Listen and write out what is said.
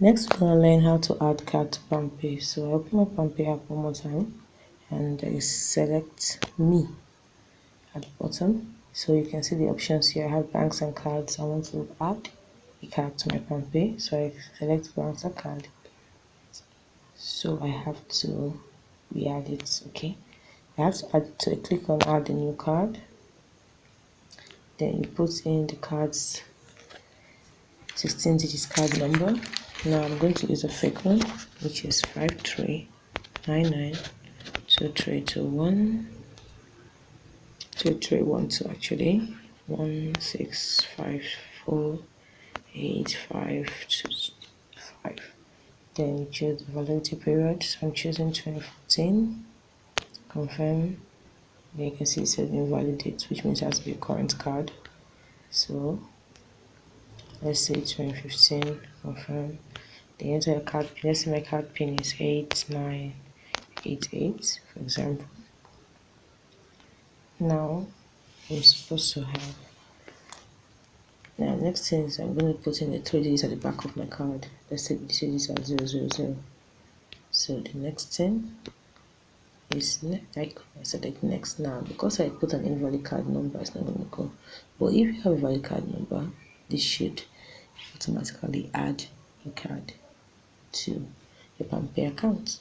Next, we're going to learn how to add card to Palmpay. So I open my Palmpay app one more time and I select me at the bottom. So you can see the options here. I have banks and cards. I want to add a card to my Palmpay. So I select banks and card. So I have to re-add it, okay? I have to add to click on add a new card. Then you put in the card's 16 digits card number. Now I'm going to use a fake one, which is 53992321 2312 actually 1654855. Then you choose the validity period. So I'm choosing 2014. Confirm. Then you can see it says invalidate, which means it has to be a current card. So let's say 2015. Confirm. Then enter your card pin. Let's say my card pin is 8988, for example. Now I'm supposed to have. Now next thing is I'm going to put in the 3 digits at the back of my card. Let's say the digits are 000. So the next thing is like I select next. Now because I put an invalid card number, it's not going to go. But if you have a valid card number, this should automatically add a card to your Palmpay account.